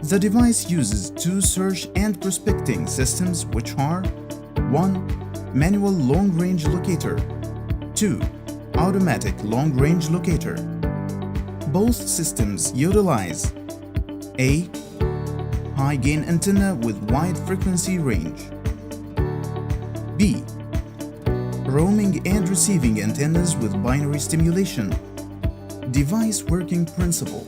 The device uses two search and prospecting systems, which are 1. Manual long-range locator, 2. Automatic long-range locator. Both systems utilize A. High-gain antenna with wide frequency range, B. Roaming and receiving antennas with binary stimulation. Device working principle.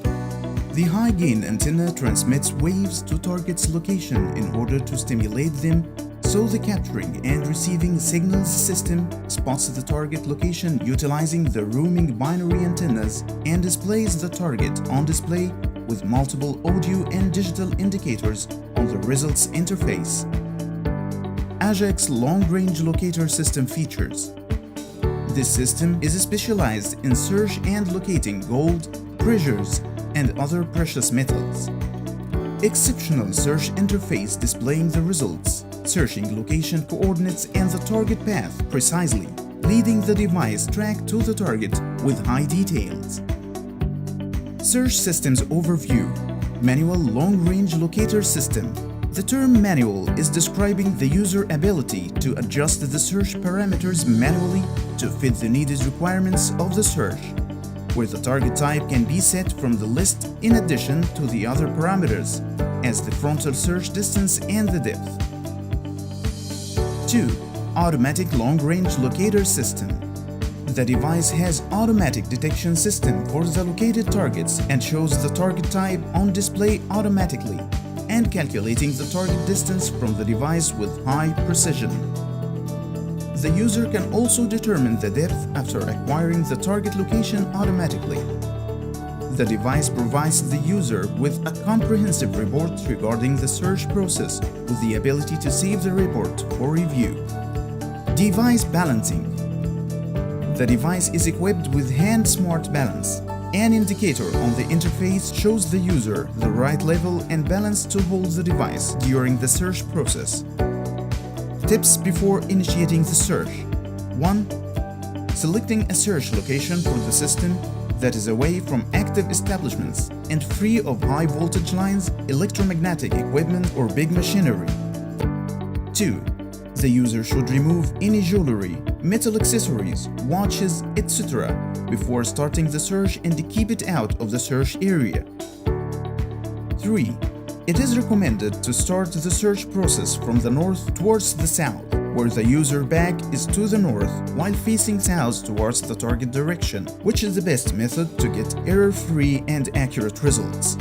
The high-gain antenna transmits waves to target's location in order to stimulate them, so the capturing and receiving signals system spots the target location utilizing the roaming binary antennas and displays the target on display with multiple audio and digital indicators on the results interface. AJAX long-range locator system features. This system is specialized in search and locating gold, treasures, and other precious metals. Exceptional search interface displaying the results, searching location coordinates and the target path precisely, leading the device track to the target with high details. Search systems overview. Manual long-range locator system. The term manual is describing the user ability to adjust the search parameters manually to fit the needed requirements of the search, where the target type can be set from the list in addition to the other parameters, as the frontal search distance and the depth. 2. Automatic long-range locator system. The device has automatic detection system for the located targets and shows the target type on display automatically and calculating the target distance from the device with high precision. The user can also determine the depth after acquiring the target location automatically. The device provides the user with a comprehensive report regarding the search process with the ability to save the report for review. Device balancing. The device is equipped with Hand Smart Balance. An indicator on the interface shows the user the right level and balance to hold the device during the search process. Tips before initiating the search. 1. Selecting a search location for the system that is away from active establishments and free of high voltage lines, electromagnetic equipment or big machinery. 2. The user should remove any jewelry, metal accessories, watches, etc. before starting the search and keep it out of the search area. 3. It is recommended to start the search process from the north towards the south, where the user back is to the north while facing south towards the target direction, which is the best method to get error-free and accurate results.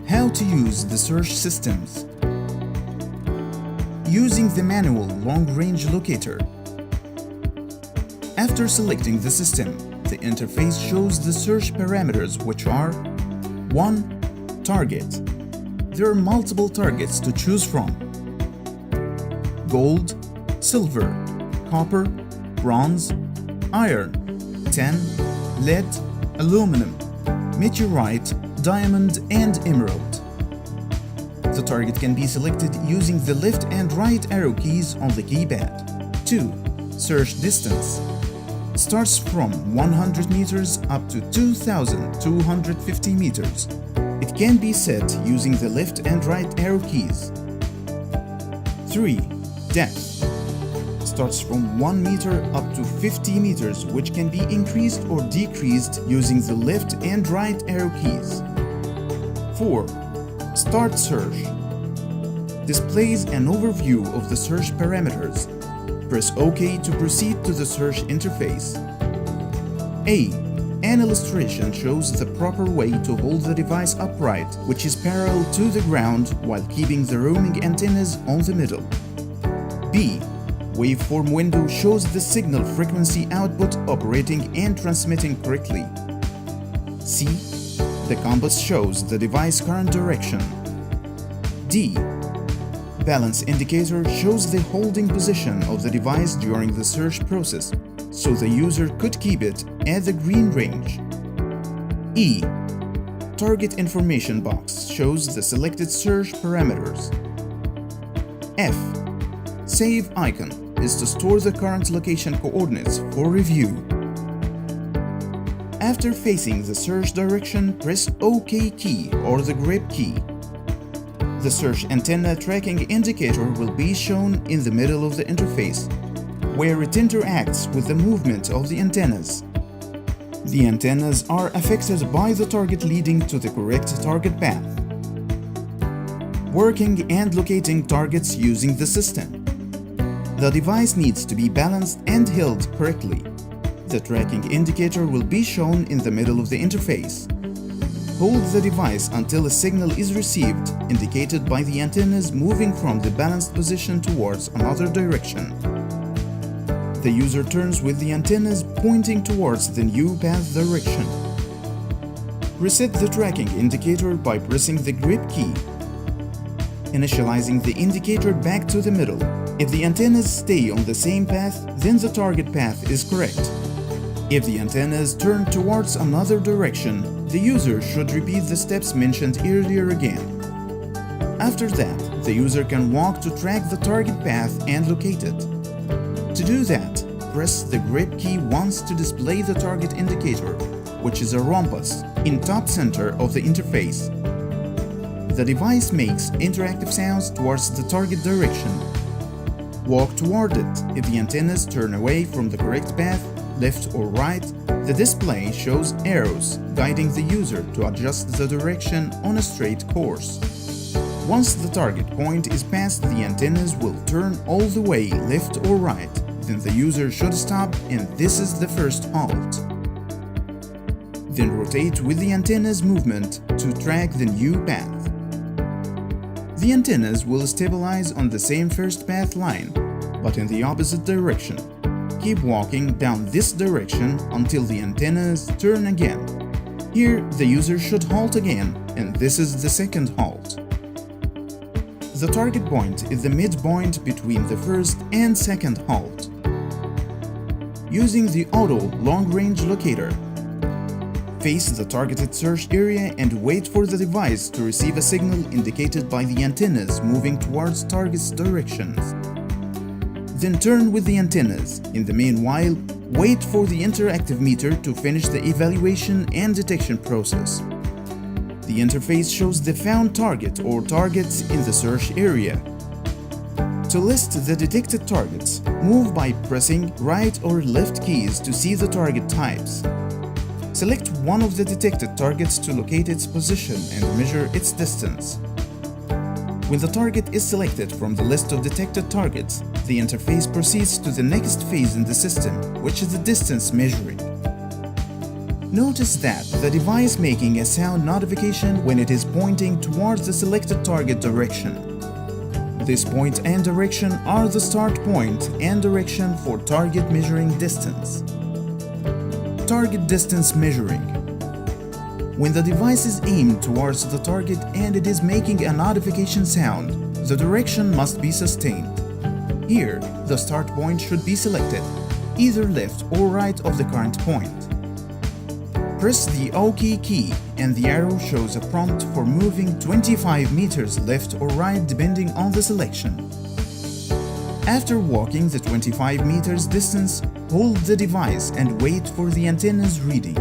How to use the search systems. Using the manual long-range locator. After selecting the system, the interface shows the search parameters, which are 1. Target. There are multiple targets to choose from: gold, silver, copper, bronze, iron, tin, lead, aluminum, meteorite, diamond, and emerald. The target can be selected using the left and right arrow keys on the keypad. 2. Search distance. Starts from 100 meters up to 2,250 meters. It can be set using the left and right arrow keys. 3. Depth. Starts from 1 meter up to 50 meters, which can be increased or decreased using the left and right arrow keys. 4. Start search. Displays an overview of the search parameters. Press OK to proceed to the search interface. A. An illustration shows the proper way to hold the device upright, which is parallel to the ground while keeping the roaming antennas on the middle. B. Waveform window shows the signal frequency output operating and transmitting correctly. C. The compass shows the device current direction. D. Balance indicator shows the holding position of the device during the search process, so the user could keep it at the green range. E. Target information box shows the selected search parameters. F. Save icon is to store the current location coordinates for review. After facing the search direction, press OK key or the grip key. The search antenna tracking indicator will be shown in the middle of the interface, where it interacts with the movement of the antennas. The antennas are affected by the target leading to the correct target path. Working and locating targets using the system. The device needs to be balanced and held correctly. The tracking indicator will be shown in the middle of the interface. Hold the device until a signal is received, indicated by the antennas moving from the balanced position towards another direction. The user turns with the antennas pointing towards the new path direction. Reset the tracking indicator by pressing the grip key. Initializing the indicator back to the middle. If the antennas stay on the same path, then the target path is correct. If the antennas turn towards another direction, the user should repeat the steps mentioned earlier again. After that, the user can walk to track the target path and locate it. To do that, press the grip key once to display the target indicator, which is a rhombus, in top center of the interface. The device makes interactive sounds towards the target direction. Walk toward it. If the antennas turn away from the correct path, left or right, the display shows arrows guiding the user to adjust the direction on a straight course. Once the target point is passed, the antennas will turn all the way left or right. Then the user should stop, and this is the first halt. Then rotate with the antenna's movement to track the new path. The antennas will stabilize on the same first path line, but in the opposite direction. Keep walking down this direction until the antennas turn again. Here, the user should halt again, and this is the second halt. The target point is the midpoint between the first and second halt. Using the auto long-range locator, face the targeted search area and wait for the device to receive a signal indicated by the antennas moving towards target's directions. Then turn with the antennas. In the meanwhile, wait for the interactive meter to finish the evaluation and detection process. The interface shows the found target or targets in the search area. To list the detected targets, move by pressing right or left keys to see the target types. Select one of the detected targets to locate its position and measure its distance. When the target is selected from the list of detected targets, the interface proceeds to the next phase in the system, which is the distance measuring. Notice that the device making a sound notification when it is pointing towards the selected target direction. This point and direction are the start point and direction for target measuring distance. Target distance measuring. When the device is aimed towards the target and it is making a notification sound, the direction must be sustained. Here, the start point should be selected, either left or right of the current point. Press the OK key and the arrow shows a prompt for moving 25 meters left or right depending on the selection. After walking the 25 meters distance, hold the device and wait for the antenna's reading.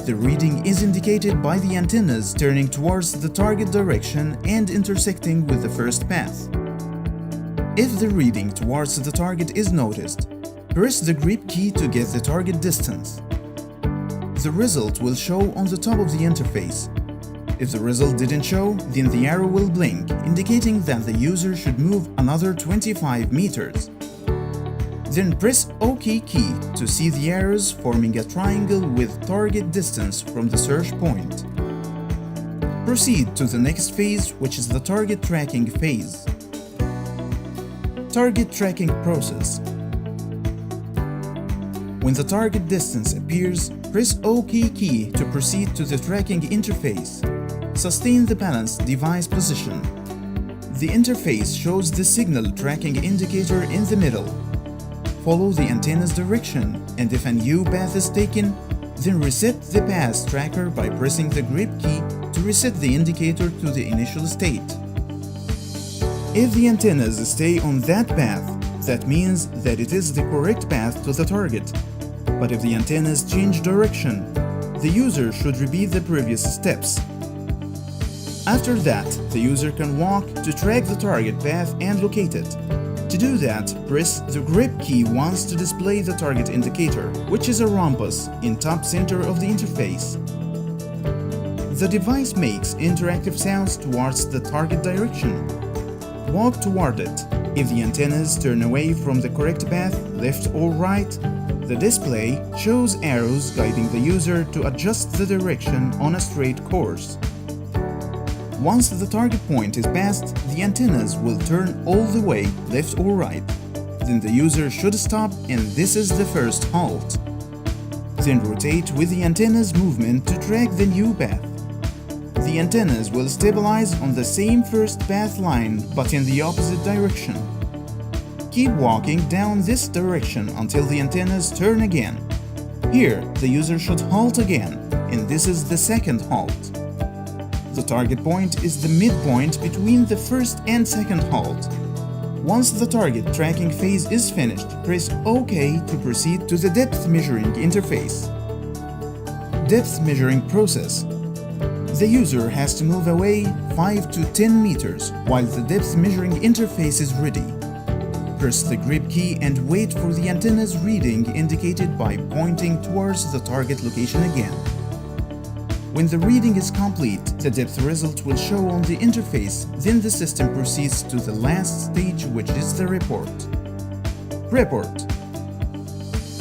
The reading is indicated by the antennas turning towards the target direction and intersecting with the first path. If the reading towards the target is noticed, press the grip key to get the target distance. The result will show on the top of the interface. If the result didn't show, then the arrow will blink, indicating that the user should move another 25 meters. Then press OK key to see the arrows forming a triangle with target distance from the search point. Proceed to the next phase, which is the target tracking phase. Target tracking process. When the target distance appears, press OK key to proceed to the tracking interface. Sustain the balanced device position. The interface shows the signal tracking indicator in the middle. Follow the antenna's direction, and if a new path is taken, Then reset the path tracker by pressing the grip key to reset the indicator to the initial state. If the antennas stay on that path, that means that it is the correct path to the target. But if the antennas change direction, the user should repeat the previous steps. After that, the user can walk to track the target path and locate it. To do that, press the grip key once to display the target indicator, which is a rhombus in top center of the interface. The device makes interactive sounds towards the target direction. Walk toward it. If the antennas turn away from the correct path, left or right, the display shows arrows guiding the user to adjust the direction on a straight course. Once the target point is passed, the antennas will turn all the way left or right. Then the user should stop, and this is the first halt. Then rotate with the antenna's movement to track the new path. The antennas will stabilize on the same first path line but in the opposite direction. Keep walking down this direction until the antennas turn again. Here, the user should halt again, and this is the second halt. The target point is the midpoint between the first and second halt. Once the target tracking phase is finished, press OK to proceed to the depth measuring interface. Depth measuring process. The user has to move away 5 to 10 meters while the depth measuring interface is ready. Press the grip key and wait for the antenna's reading indicated by pointing towards the target location again. When the reading is complete, the depth result will show on the interface, then the system proceeds to the last stage, which is the report. Report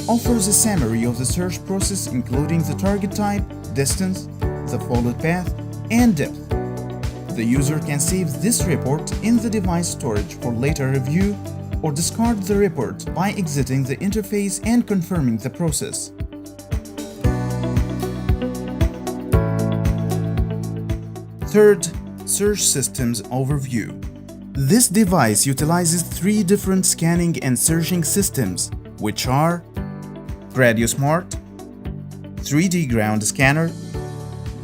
offers a summary of the search process including the target type, distance, the followed path, and depth. The user can save this report in the device storage for later review or discard the report by exiting the interface and confirming the process. Third, Search Systems Overview. This device utilizes 3 different scanning and searching systems, which are GradioSmart, 3D Ground Scanner,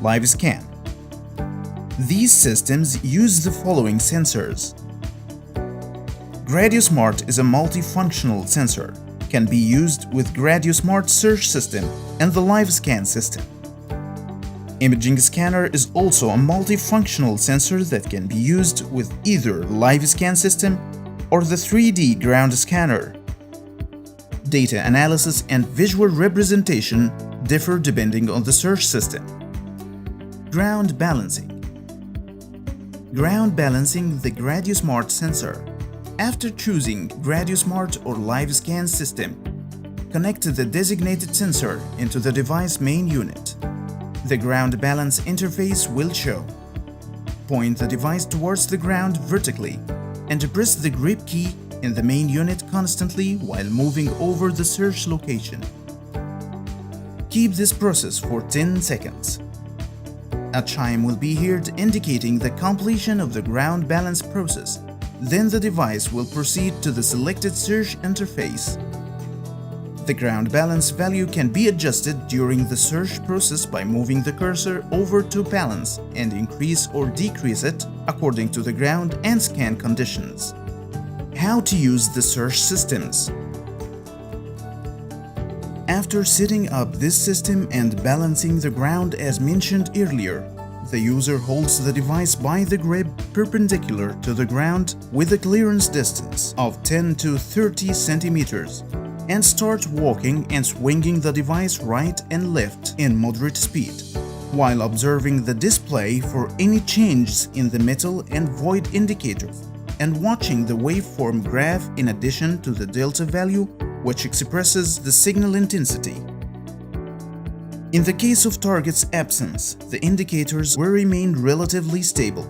LiveScan. These systems use the following sensors. GradioSmart is a multifunctional sensor, can be used with GradioSmart Search System and the LiveScan system. Imaging Scanner is also a multifunctional sensor that can be used with either LiveScan system or the 3D Ground Scanner. Data analysis and visual representation differ depending on the search system. Ground Balancing. Ground balancing the GradioSmart sensor. After choosing GradioSmart or LiveScan system, connect the designated sensor into the device main unit. The ground balance interface will show. Point the device towards the ground vertically and press the grip key in the main unit constantly while moving over the search location. Keep this process for 10 seconds. A chime will be heard indicating the completion of the ground balance process. Then the device will proceed to the selected search interface. The ground balance value can be adjusted during the search process by moving the cursor over to balance and increase or decrease it according to the ground and scan conditions. How to use the search systems. After setting up this system and balancing the ground as mentioned earlier, the user holds the device by the grip perpendicular to the ground with a clearance distance of 10 to 30 centimeters and start walking and swinging the device right and left in moderate speed, while observing the display for any changes in the metal and void indicators and watching the waveform graph in addition to the delta value, which expresses the signal intensity. In the case of target's absence, the indicators will remain relatively stable.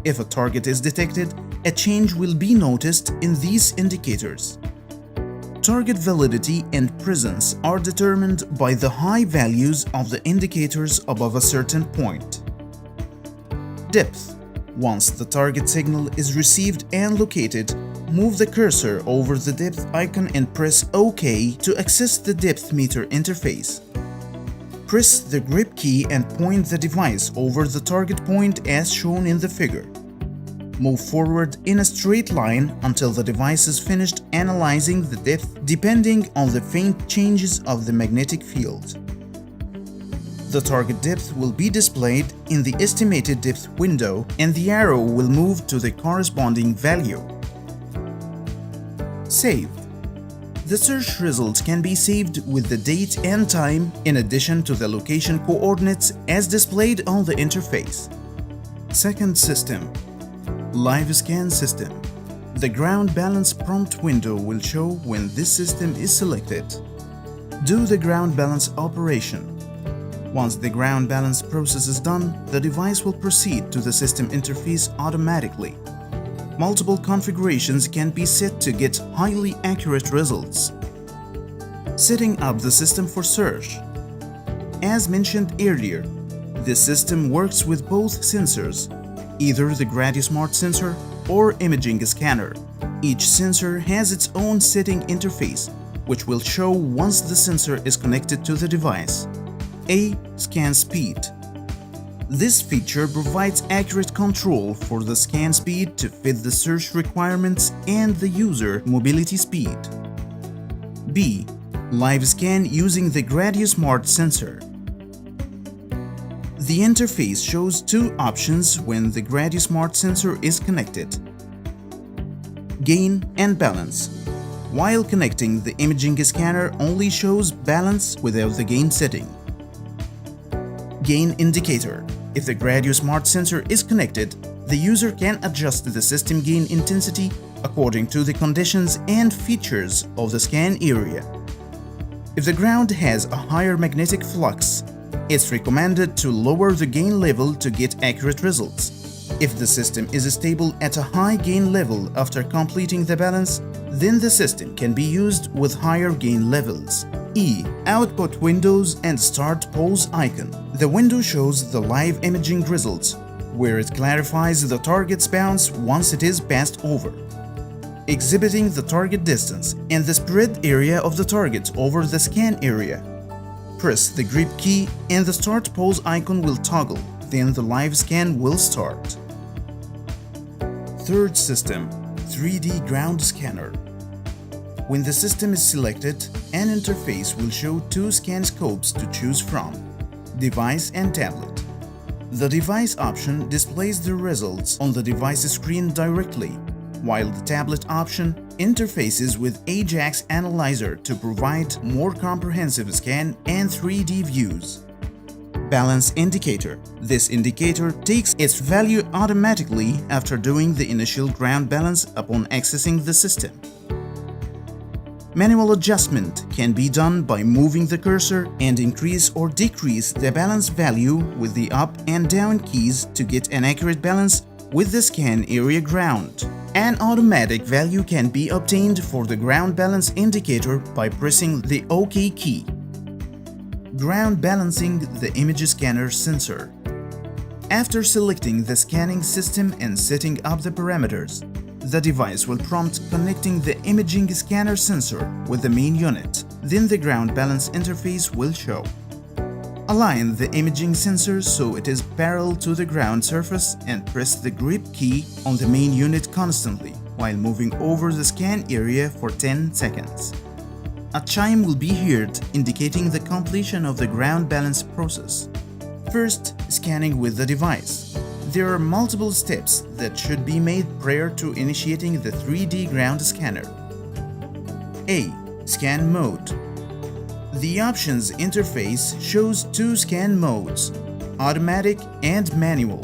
If a target is detected, a change will be noticed in these indicators. Target validity and presence are determined by the high values of the indicators above a certain point. Depth. Once the target signal is received and located, move the cursor over the depth icon and press OK to access the depth meter interface. Press the grip key and point the device over the target point as shown in the figure. Move forward in a straight line until the device is finished analyzing the depth depending on the faint changes of the magnetic field. The target depth will be displayed in the estimated depth window and the arrow will move to the corresponding value. Save. The search results can be saved with the date and time in addition to the location coordinates as displayed on the interface. Second system. Live scan system. The ground balance prompt window will show when this system is selected. Do the ground balance operation. Once the ground balance process is done, the device will proceed to the system interface automatically. Multiple configurations can be set to get highly accurate results. Setting up the system for search. As mentioned earlier, this system works with both sensors, either the GradioSmart sensor or imaging scanner. Each sensor has its own setting interface, which will show once the sensor is connected to the device. A. Scan speed. This feature provides accurate control for the scan speed to fit the search requirements and the user mobility speed. B. Live scan using the GradioSmart sensor. The interface shows two options when the GradioSmart sensor is connected: gain and balance. While connecting, the imaging scanner only shows balance without the gain setting. Gain indicator. If the GradioSmart sensor is connected, the user can adjust the system gain intensity according to the conditions and features of the scan area. If the ground has a higher magnetic flux, it's recommended to lower the gain level to get accurate results. If the system is stable at a high gain level after completing the balance, then the system can be used with higher gain levels. E. Output windows and start pause icon. The window shows the live imaging results, where it clarifies the target's bounce once it is passed over, exhibiting the target distance and the spread area of the target over the scan area. Press the grip key and the start pause icon will toggle, then the live scan will start. Third system, 3D ground scanner. When the system is selected, an interface will show two scan scopes to choose from: device and tablet. The device option displays the results on the device screen directly, while the tablet option interfaces with AJAX analyzer to provide more comprehensive scan and 3D views. Balance indicator. This indicator takes its value automatically after doing the initial ground balance upon accessing the system. Manual adjustment can be done by moving the cursor and increase or decrease the balance value with the up and down keys to get an accurate balance with the scan area ground. An automatic value can be obtained for the ground balance indicator by pressing the OK key. Ground balancing the image scanner sensor. After selecting the scanning system and setting up the parameters, the device will prompt connecting the imaging scanner sensor with the main unit. Then the ground balance interface will show. Align the imaging sensor so it is parallel to the ground surface and press the grip key on the main unit constantly while moving over the scan area for 10 seconds. A chime will be heard indicating the completion of the ground balance process. First, scanning with the device. There are multiple steps that should be made prior to initiating the 3D ground scanner. A. Scan mode. The options interface shows two scan modes, automatic and manual.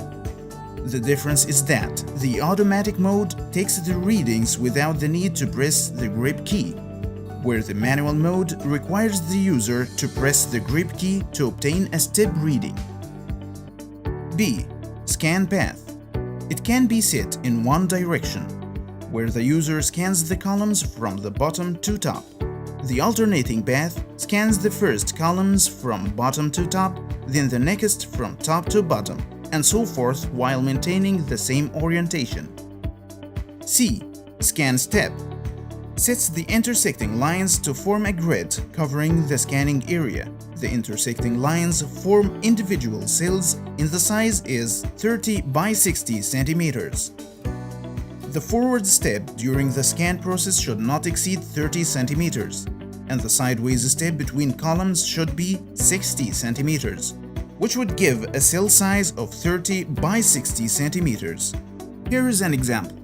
The difference is that the automatic mode takes the readings without the need to press the grip key, where the manual mode requires the user to press the grip key to obtain a step reading. B. Scan path. It can be set in one direction, where the user scans the columns from the bottom to top. The alternating path scans the first columns from bottom to top, then the next from top to bottom, and so forth while maintaining the same orientation. C. Scan step. Sets the intersecting lines to form a grid covering the scanning area. The intersecting lines form individual cells and the size is 30 by 60 centimeters. The forward step during the scan process should not exceed 30 centimeters, and the sideways step between columns should be 60 centimeters, which would give a cell size of 30 by 60 centimeters. Here is an example.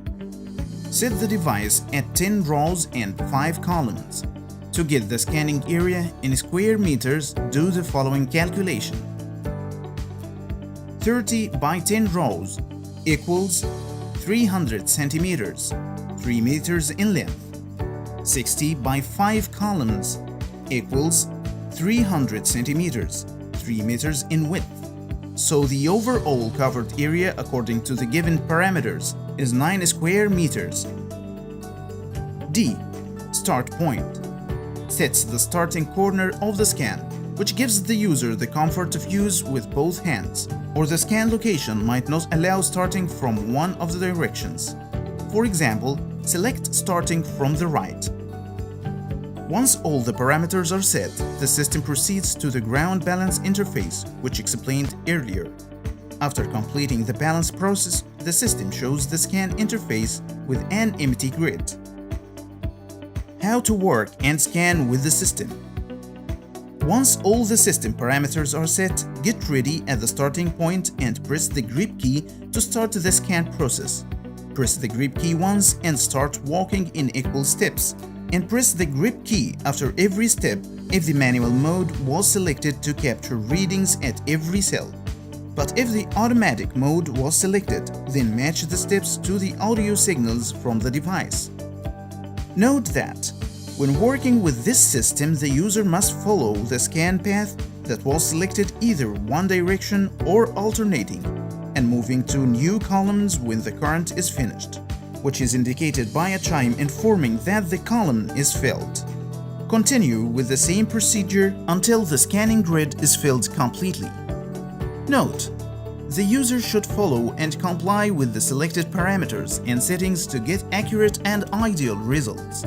Set the device at 10 rows and 5 columns. To get the scanning area in square meters, do the following calculation. 30 by 10 rows equals 300 centimeters, 3 meters in length. 60 by 5 columns equals 300 centimeters, 3 meters in width. So the overall covered area according to the given parameters is 9 square meters. D. Start point. Sets the starting corner of the scan, which gives the user the comfort of use with both hands, or the scan location might not allow starting from one of the directions. For example, select starting from the right. Once all the parameters are set, the system proceeds to the ground balance interface, which explained earlier. After completing the balance process, the system shows the scan interface with an empty grid. How to work and scan with the system. Once all the system parameters are set, get ready at the starting point and press the grip key to start the scan process. Press the grip key once and start walking in equal steps, and press the grip key after every step if the manual mode was selected to capture readings at every cell. But if the automatic mode was selected, then match the steps to the audio signals from the device. Note that when working with this system, the user must follow the scan path that was selected either one direction or alternating, and moving to new columns when the current is finished, which is indicated by a chime informing that the column is filled. Continue with the same procedure until the scanning grid is filled completely. Note: the user should follow and comply with the selected parameters and settings to get accurate and ideal results.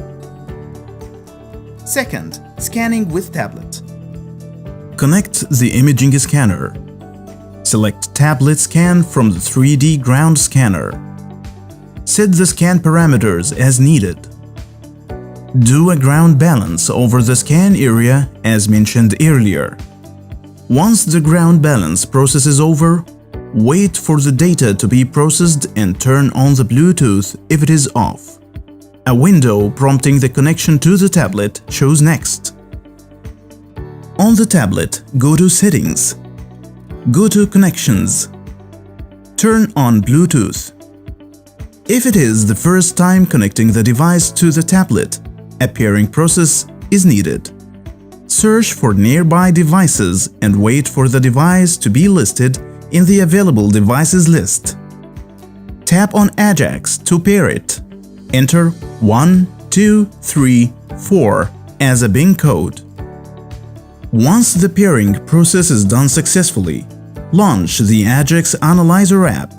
Second, scanning with tablet. Connect the imaging scanner. Select Tablet Scan from the 3D ground scanner. Set the scan parameters as needed. Do a ground balance over the scan area as mentioned earlier. Once the ground balance process is over, wait for the data to be processed and turn on the Bluetooth if it is off. A window prompting the connection to the tablet shows next. On the tablet, go to Settings. Go to Connections. Turn on Bluetooth. If it is the first time connecting the device to the tablet, a pairing process is needed. Search for nearby devices and wait for the device to be listed in the available devices list. Tap on AJAX to pair it. Enter 1, 2, 3, 4 as a bin code. Once the pairing process is done successfully, launch the AJAX Analyzer app.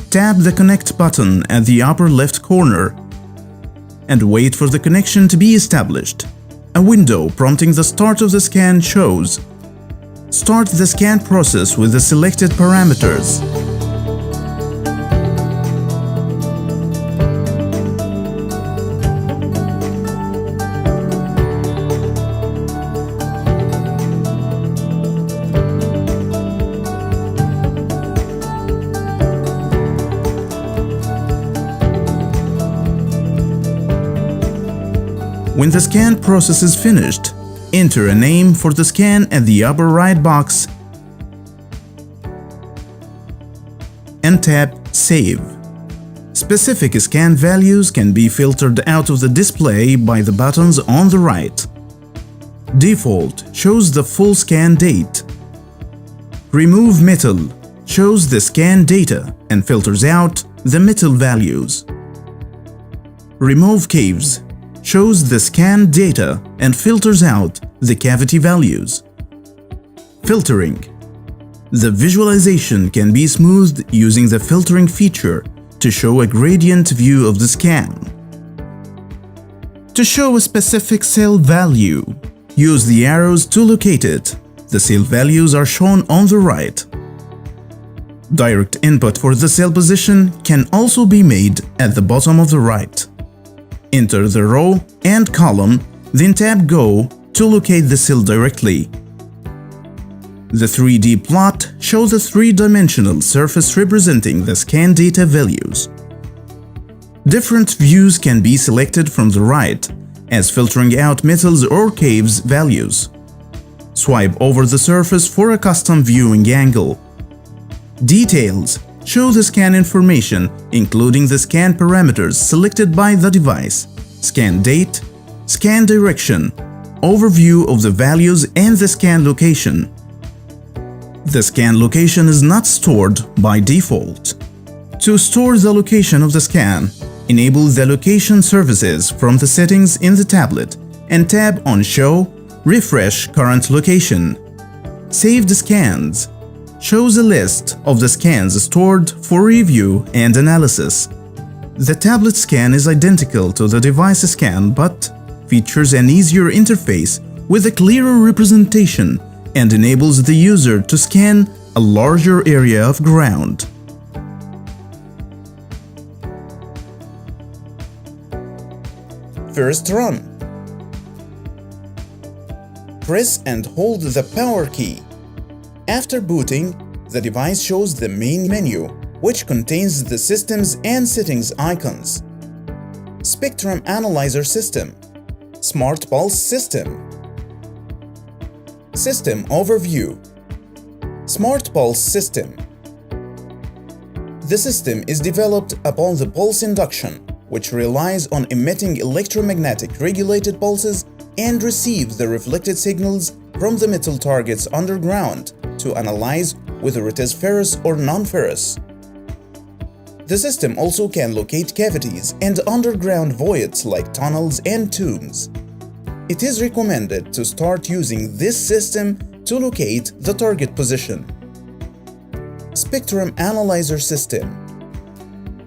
Tap the Connect button at the upper left corner and wait for the connection to be established. A window prompting the start of the scan shows. Start the scan process with the selected parameters. When the scan process is finished, enter a name for the scan at the upper right box and tap Save. Specific scan values can be filtered out of the display by the buttons on the right. Default shows the full scan date. Remove Metal shows the scan data and filters out the metal values. Remove Caves shows the scan data and filters out the cavity values. Filtering. The visualization can be smoothed using the filtering feature to show a gradient view of the scan. To show a specific cell value, use the arrows to locate it. The cell values are shown on the right. Direct input for the cell position can also be made at the bottom of the right. Enter the row and column, then tap Go to locate the cell directly. The 3D plot shows a three-dimensional surface representing the scan data values. Different views can be selected from the right, as filtering out metals or caves values. Swipe over the surface for a custom viewing angle. Details show the scan information, including the scan parameters selected by the device, scan date, scan direction, overview of the values and the scan location. The scan location is not stored by default. To store the location of the scan, enable the location services from the settings in the tablet and tap on Show Refresh Current Location. Saved Scans shows a list of the scans stored for review and analysis. The tablet scan is identical to the device scan but features an easier interface with a clearer representation and enables the user to scan a larger area of ground. First run. Press and hold the power key. After booting, the device shows the main menu, which contains the systems and settings icons. Spectrum Analyzer System, Smart Pulse System, System Overview, Smart Pulse System. The system is developed upon the pulse induction, which relies on emitting electromagnetic regulated pulses and receives the reflected signals from the metal targets underground to analyze whether it is ferrous or non-ferrous. The system also can locate cavities and underground voids like tunnels and tombs. It is recommended to start using this system to locate the target position. Spectrum Analyzer System.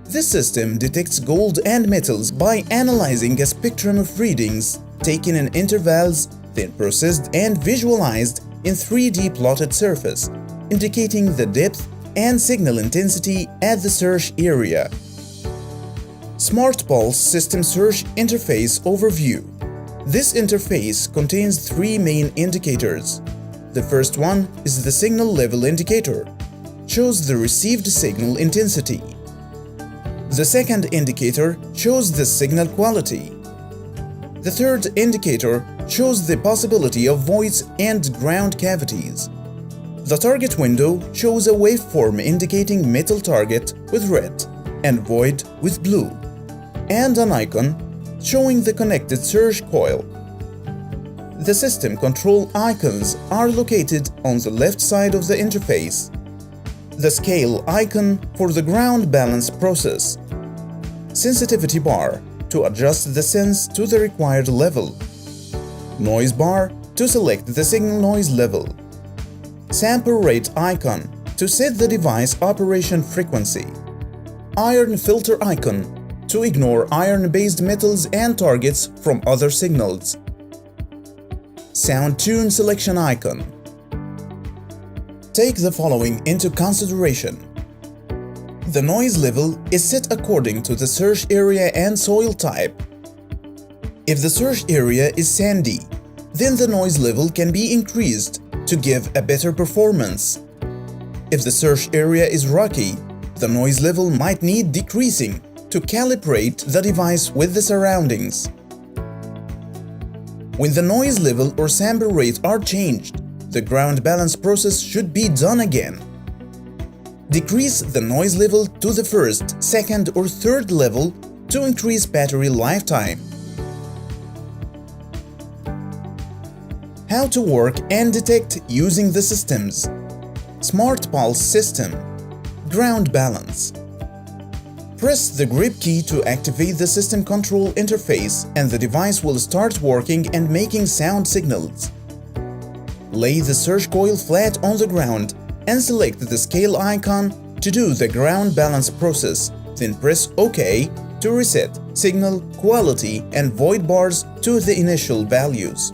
This system detects gold and metals by analyzing a spectrum of readings taken in intervals, then processed and visualized in 3D plotted surface, indicating the depth and signal intensity at the search area. Smart Pulse System Search Interface Overview. This interface contains three main indicators. The first one is the signal level indicator, shows the received signal intensity. The second indicator shows the signal quality. The third indicator shows the possibility of voids and ground cavities. The target window shows a waveform indicating metal target with red and void with blue, and an icon showing the connected search coil. The system control icons are located on the left side of the interface. The scale icon for the ground balance process. Sensitivity bar to adjust the sense to the required level. Noise bar to select the signal noise level. Sample rate icon to set the device operation frequency. Iron filter icon to ignore iron-based metals and targets from other signals. Sound tune selection icon. Take the following into consideration. The noise level is set according to the search area and soil type. If the search area is sandy, then the noise level can be increased to give a better performance. If the search area is rocky, the noise level might need decreasing to calibrate the device with the surroundings. When the noise level or sample rate are changed, the ground balance process should be done again. Decrease the noise level to the first, second, or third level to increase battery lifetime. How to work and detect using the systems. Smart Pulse System. Ground balance. Press the grip key to activate the system control interface and the device will start working and making sound signals. Lay the search coil flat on the ground and select the scale icon to do the ground balance process, then press OK to reset signal, quality, and void bars to the initial values.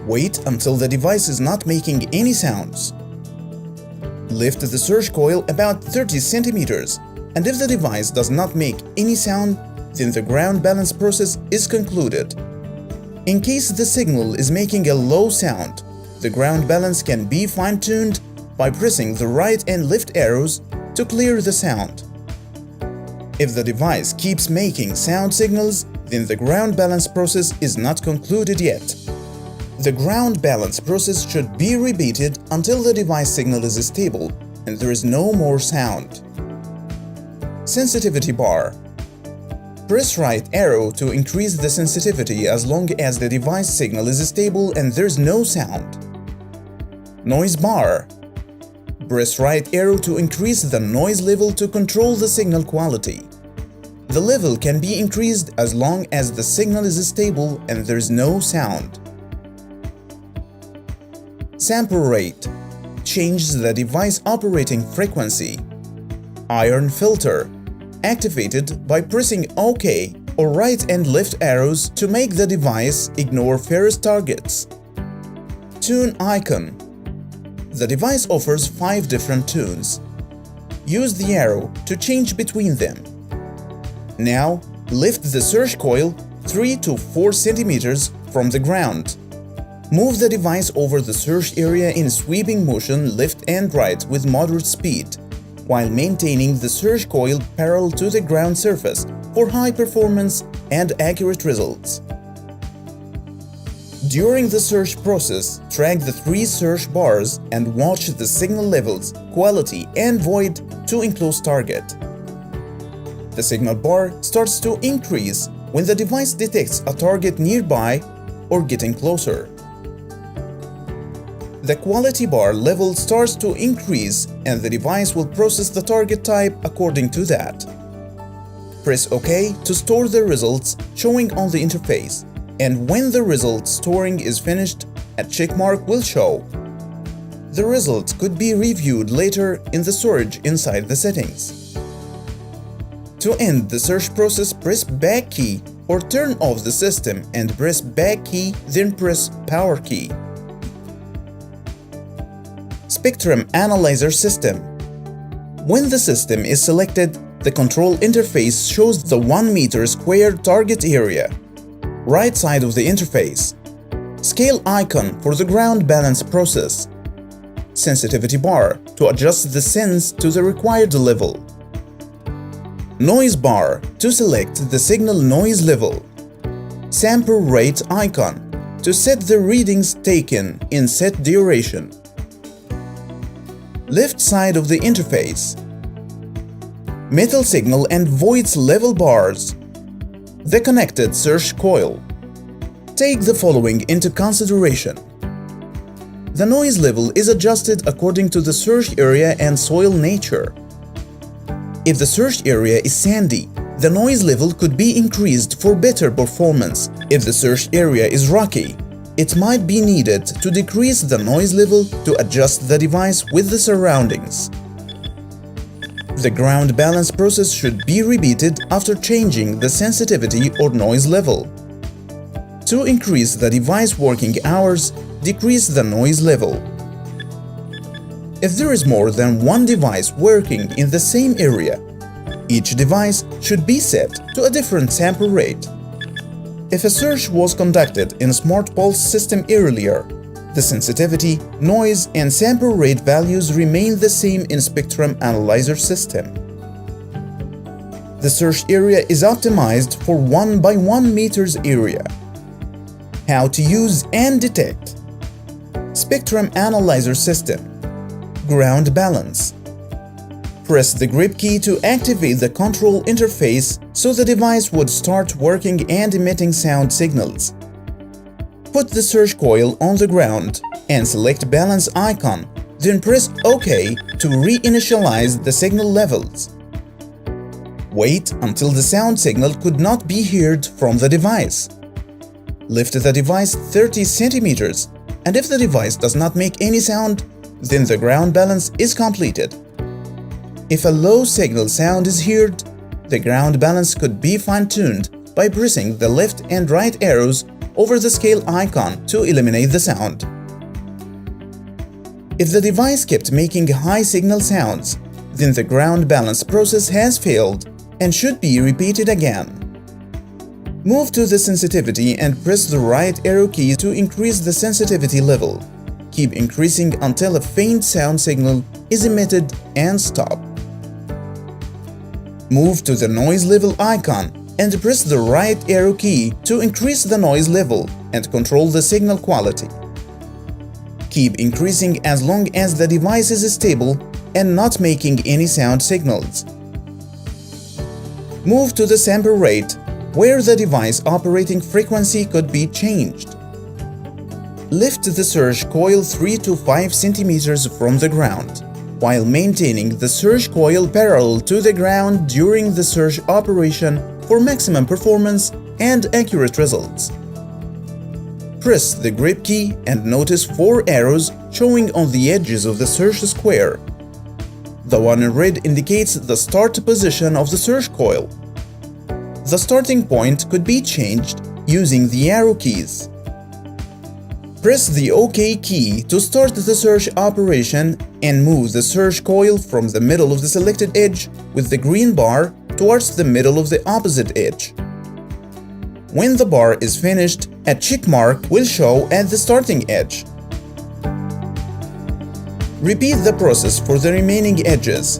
Wait until the device is not making any sounds. Lift the surge coil about 30 centimeters, and if the device does not make any sound, then the ground balance process is concluded. In case the signal is making a low sound, the ground balance can be fine-tuned by pressing the right and left arrows to clear the sound. If the device keeps making sound signals, then the ground balance process is not concluded yet. The ground balance process should be repeated until the device signal is stable and there is no more sound. Sensitivity bar. Press right arrow to increase the sensitivity as long as the device signal is stable and there's no sound. Noise bar. Press right arrow to increase the noise level to control the signal quality. The level can be increased as long as the signal is stable and there's no sound. Sample rate. Changes the device operating frequency. Iron filter. Activated by pressing OK or right and left arrows to make the device ignore ferrous targets. Tune icon. The device offers 5 different tunes. Use the arrow to change between them. Now, lift the surge coil 3 to 4 centimeters from the ground. Move the device over the surge area in sweeping motion left and right with moderate speed, while maintaining the surge coil parallel to the ground surface for high performance and accurate results. During the surge process, track the 3 surge bars and watch the signal levels, quality, and void to enclose target. The signal bar starts to increase when the device detects a target nearby or getting closer. The quality bar level starts to increase and the device will process the target type according to that. Press OK to store the results showing on the interface, and when the result storing is finished, a check mark will show. The results could be reviewed later in the storage inside the settings. To end the search process, press back key or turn off the system and press back key, then press power key. Spectrum Analyzer System. When the system is selected, the control interface shows the 1 meter square target area. Right side of the interface. Scale icon for the ground balance process. Sensitivity bar to adjust the sense to the required level. Noise bar to select the signal noise level. Sample rate icon to set the readings taken in set duration. Left side of the interface. Metal signal and voids level bars. The connected surge coil. Take the following into consideration. The noise level is adjusted according to the surge area and soil nature. If the surge area is sandy, the noise level could be increased for better performance. If the surge area is rocky, it might be needed to decrease the noise level to adjust the device with the surroundings. The ground balance process should be repeated after changing the sensitivity or noise level. To increase the device working hours, decrease the noise level. If there is more than one device working in the same area, each device should be set to a different sample rate. If a search was conducted in a smart pulse system earlier, the sensitivity, noise, and sample rate values remain the same in Spectrum Analyzer System. The search area is optimized for 1 by 1 meters area. How to use and detect Spectrum Analyzer System. Ground balance. Press the grip key to activate the control interface so the device would start working and emitting sound signals. Put the surge coil on the ground and select balance icon, then press OK to reinitialize the signal levels. Wait until the sound signal could not be heard from the device. Lift the device 30 centimeters, and if the device does not make any sound, then the ground balance is completed. If a low signal sound is heard, The ground balance could be fine-tuned by pressing the left and right arrows over the scale icon to eliminate the sound. If the device kept making high signal sounds, then the ground balance process has failed and should be repeated again. Move to the sensitivity and press the right arrow key to increase the sensitivity level. Keep increasing until a faint sound signal is emitted and stop. Move to the noise level icon and press the right arrow key to increase the noise level and control the signal quality. Keep increasing as long as the device is stable and not making any sound signals. Move to the sample rate, where the device operating frequency could be changed. Lift the surge coil 3 to 5 centimeters from the ground, while maintaining the surge coil parallel to the ground during the surge operation for maximum performance and accurate results. Press the grip key and notice 4 arrows showing on the edges of the surge square. The one in red indicates the start position of the surge coil. The starting point could be changed using the arrow keys. Press the OK key to start the surge operation and move the surge coil from the middle of the selected edge with the green bar towards the middle of the opposite edge. When the bar is finished, a check mark will show at the starting edge. Repeat the process for the remaining edges.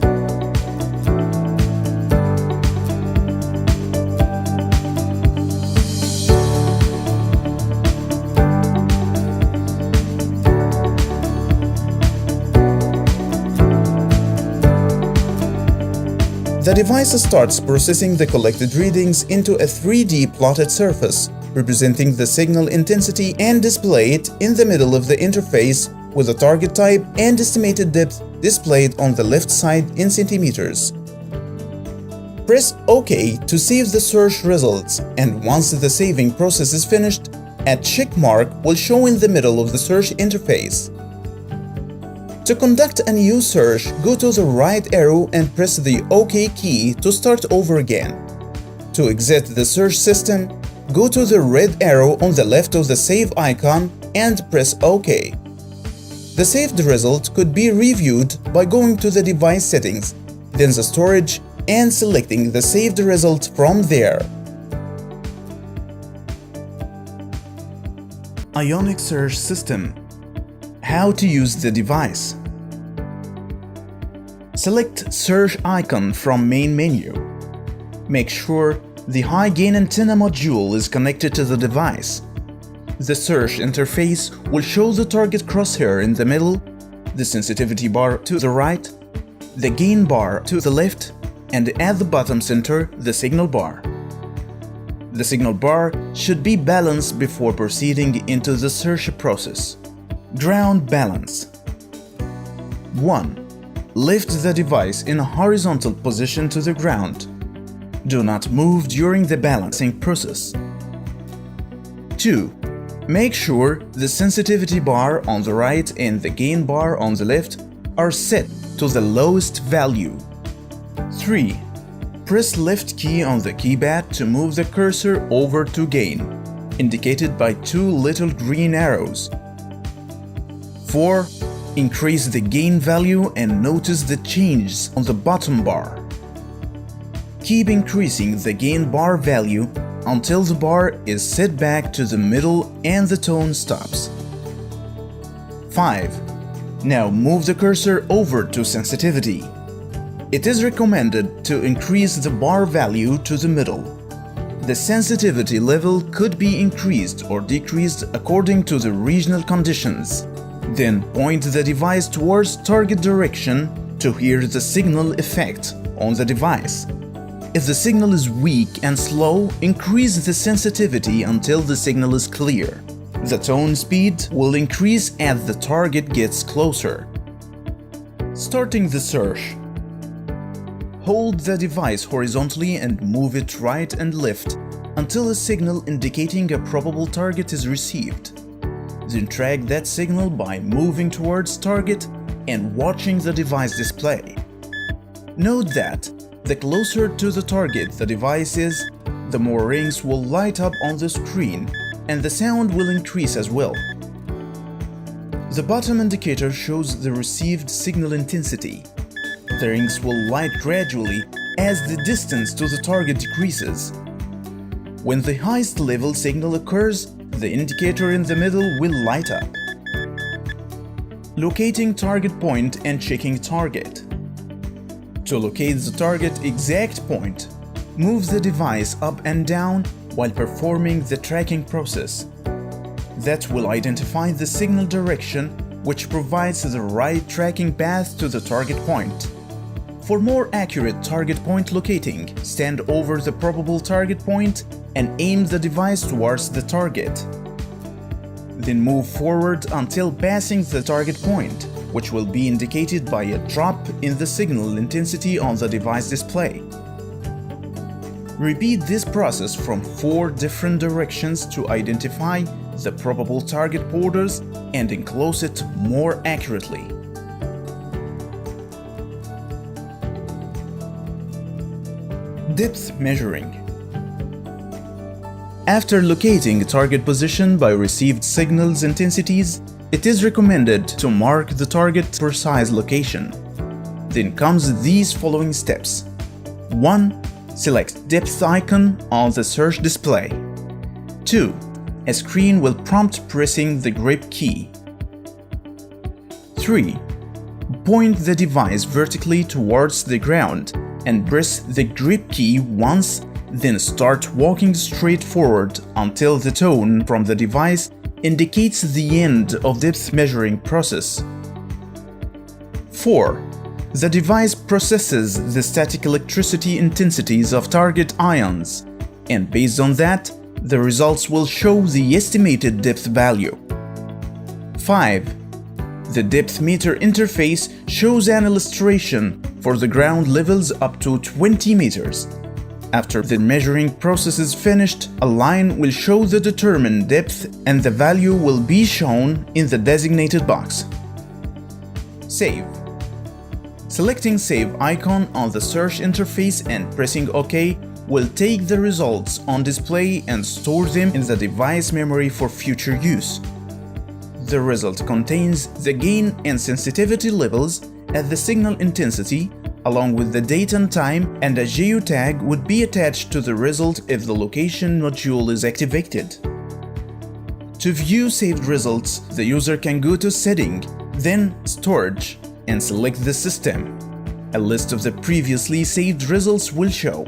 The device starts processing the collected readings into a 3D plotted surface, representing the signal intensity, and display it in the middle of the interface with the target type and estimated depth displayed on the left side in centimeters. Press OK to save the search results, and once the saving process is finished, a check mark will show in the middle of the search interface. To conduct a new search, go to the right arrow and press the OK key to start over again. To exit the search system, go to the red arrow on the left of the save icon and press OK. The saved result could be reviewed by going to the device settings, then the storage, and selecting the saved result from there. Ionic Search System. How to use the device. Select Search icon from main menu. Make sure the high gain antenna module is connected to the device. The search interface will show the target crosshair in the middle, the sensitivity bar to the right, the gain bar to the left, and at the bottom center, the signal bar. The signal bar should be balanced before proceeding into the search process. Ground balance. 1. Lift the device in a horizontal position to the ground. Do not move during the balancing process. 2. Make sure the sensitivity bar on the right and the gain bar on the left are set to the lowest value. 3. Press left key on the keypad to move the cursor over to gain, indicated by 2 little green arrows. 4. Increase the gain value and notice the changes on the bottom bar. Keep increasing the gain bar value until the bar is set back to the middle and the tone stops. 5. Now move the cursor over to sensitivity. It is recommended to increase the bar value to the middle. The sensitivity level could be increased or decreased according to the regional conditions. Then point the device towards target direction to hear the signal effect on the device. If the signal is weak and slow, increase the sensitivity until the signal is clear. The tone speed will increase as the target gets closer. Starting the search. Hold the device horizontally and move it right and left until a signal indicating a probable target is received. Then track that signal by moving towards target and watching the device display. Note that The closer to the target the device is, the more rings will light up on the screen and the sound will increase as well. The bottom indicator shows the received signal intensity. The rings will light gradually as the distance to the target decreases. When the highest level signal occurs, the indicator in the middle will light up. Locating target point and checking target. To locate the target exact point, move the device up and down while performing the tracking process. That will identify the signal direction, which provides the right tracking path to the target point. For more accurate target point locating, stand over the probable target point and aim the device towards the target. Then move forward until passing the target point, which will be indicated by a drop in the signal intensity on the device display. Repeat this process from 4 different directions to identify the probable target borders and enclose it more accurately. Depth measuring. After locating target position by received signals intensities, it is recommended to mark the target precise location. Then comes these following steps. 1. Select depth icon on the search display. 2. A screen will prompt pressing the grip key. 3. Point the device vertically towards the ground and press the grip key once, then start walking straight forward until the tone from the device indicates the end of depth measuring process. 4. The device processes the static electricity intensities of target ions, and based on that, the results will show the estimated depth value. 5. The depth meter interface shows an illustration for the ground levels up to 20 meters. After the measuring process is finished, a line will show the determined depth and the value will be shown in the designated box. Save. Selecting Save icon on the search interface and pressing OK will take the results on display and store them in the device memory for future use. The result contains the gain and sensitivity levels at the signal intensity, along with the date and time, and a geotag would be attached to the result if the location module is activated. To view saved results, the user can go to Setting, then Storage, and select the system. A list of the previously saved results will show.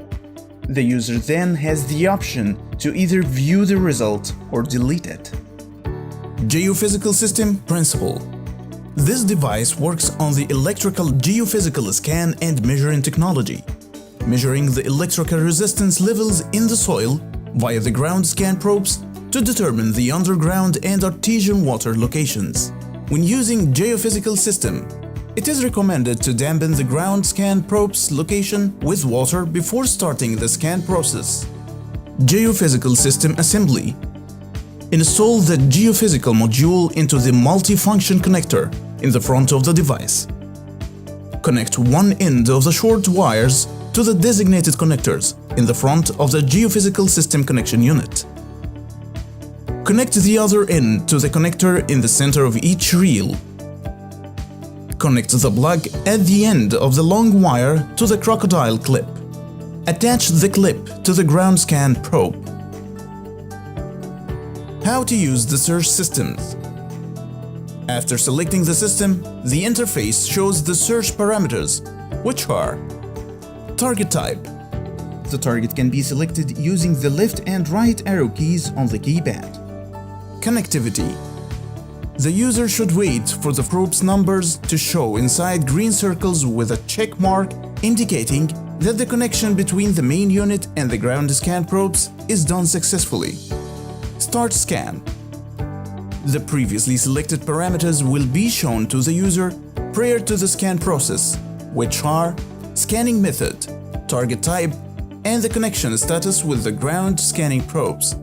The user then has the option to either view the result or delete it. Geophysical System Principle. This device works on the electrical geophysical scan and measuring technology, measuring the electrical resistance levels in the soil via the ground scan probes to determine the underground and artesian water locations. When using geophysical system, it is recommended to dampen the ground scan probe's location with water before starting the scan process. Geophysical System Assembly. Install the geophysical module into the multifunction connector in the front of the device. Connect one end of the short wires to the designated connectors in the front of the geophysical system connection unit. Connect the other end to the connector in the center of each reel. Connect the plug at the end of the long wire to the crocodile clip. Attach the clip to the ground scan probe. How to use the search systems. After selecting the system, the interface shows the search parameters, which are: target type. The target can be selected using the left and right arrow keys on the keypad. Connectivity. The user should wait for the probe's numbers to show inside green circles with a check mark indicating that the connection between the main unit and the ground scan probes is done successfully. Start scan. The previously selected parameters will be shown to the user prior to the scan process, which are scanning method, target type, and the connection status with the ground scanning probes.